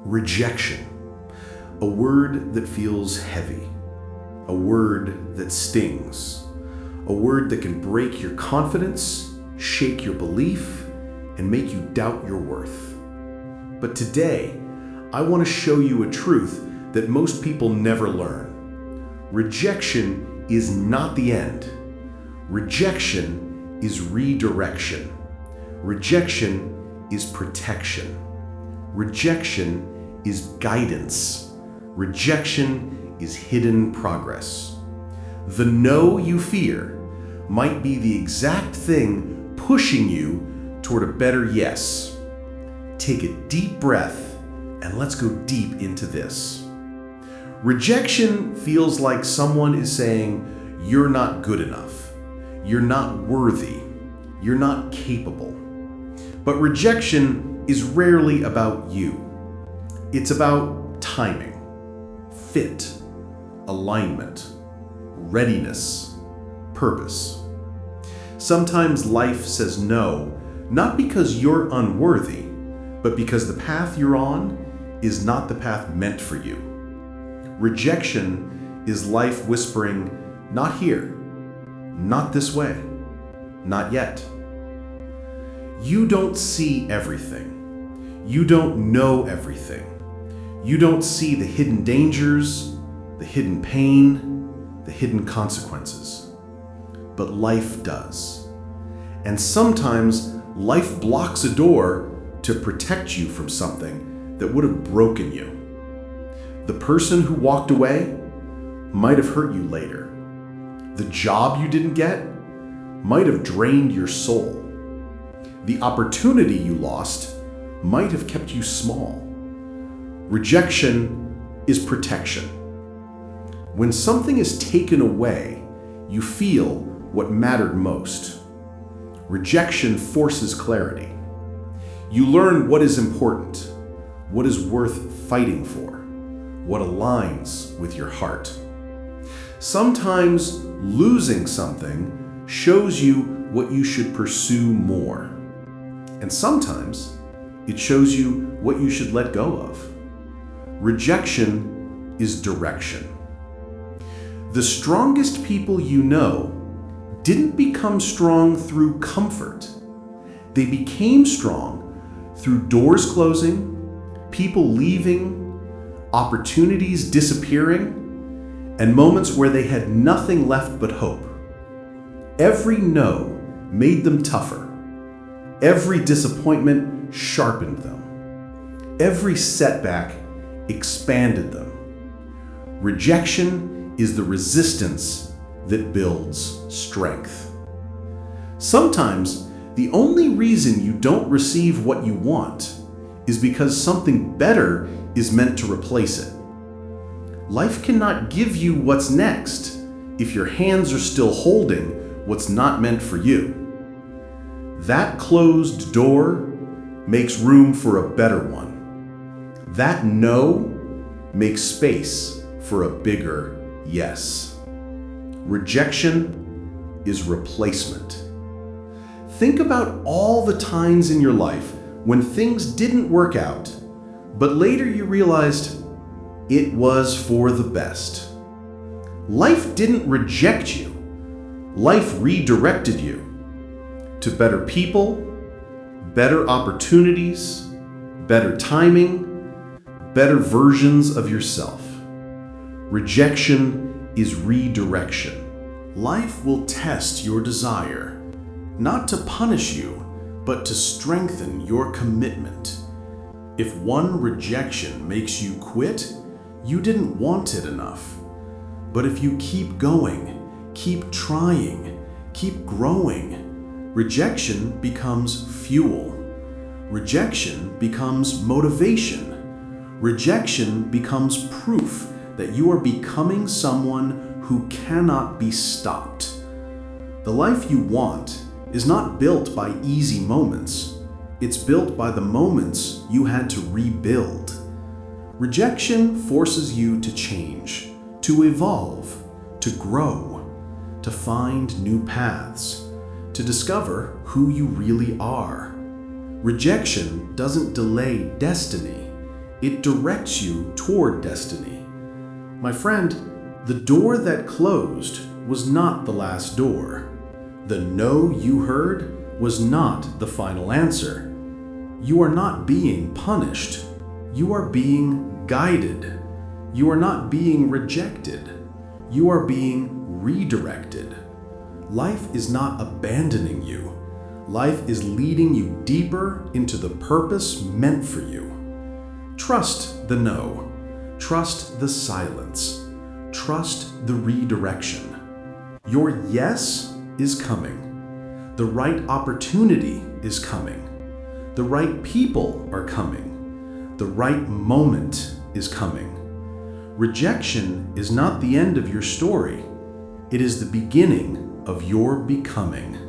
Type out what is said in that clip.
Rejection. A word that feels heavy. A word that stings. A word that can break your confidence, shake your belief, and make you doubt your worth. But today, I want to show you a truth that most people never learn. Rejection is not the end. Rejection is redirection. Rejection is protection. Rejection is guidance. Rejection is hidden progress. The no you fear might be the exact thing pushing you toward a better yes. Take a deep breath and let's go deep into this. Rejection feels like someone is saying, you're not good enough. You're not worthy. You're not capable. But rejection is rarely about you. It's about timing, fit, alignment, readiness, purpose. Sometimes life says no, not because you're unworthy, but because the path you're on is not the path meant for you. Rejection is life whispering, not here, not this way, not yet. You don't see everything. You don't know everything. You don't see the hidden dangers, the hidden pain, the hidden consequences. But life does. And sometimes life blocks a door to protect you from something that would have broken you. The person who walked away might have hurt you later. The job you didn't get might have drained your soul. The opportunity you lost might have kept you small. Rejection is protection. When something is taken away, you feel what mattered most. Rejection forces clarity. You learn what is important, what is worth fighting for, what aligns with your heart. Sometimes losing something shows you what you should pursue more. And sometimes it shows you what you should let go of. Rejection is direction. The strongest people you know didn't become strong through comfort. They became strong through doors closing, people leaving, opportunities disappearing, and moments where they had nothing left but hope. Every no made them tougher. Every disappointment sharpened them. Every setback expanded them. Rejection is the resistance that builds strength. Sometimes the only reason you don't receive what you want is because something better is meant to replace it. Life cannot give you what's next if your hands are still holding what's not meant for you. That closed door makes room for a better one. That no makes space for a bigger yes. Rejection is replacement. Think about all the times in your life when things didn't work out, but later you realized it was for the best. Life didn't reject you. Life redirected you to better people, better opportunities, better timing, better versions of yourself. Rejection is redirection. Life will test your desire, not to punish you, but to strengthen your commitment. If one rejection makes you quit, you didn't want it enough. But if you keep going, keep trying, keep growing, rejection becomes fuel. Rejection becomes motivation. Rejection becomes proof that you are becoming someone who cannot be stopped. The life you want is not built by easy moments. It's built by the moments you had to rebuild. Rejection forces you to change, to evolve, to grow, to find new paths, to discover who you really are. Rejection doesn't delay destiny, It directs you toward destiny. My friend, the door that closed was not the last door. The no you heard was not the final answer. You are not being punished. You are being guided. You are not being rejected. You are being redirected. Life is not abandoning you. Life is leading you deeper into the purpose meant for you. Trust the no. Trust the silence. Trust the redirection. Your yes is coming. The right opportunity is coming. The right people are coming. The right moment is coming. Rejection is not the end of your story. It is the beginning of your becoming.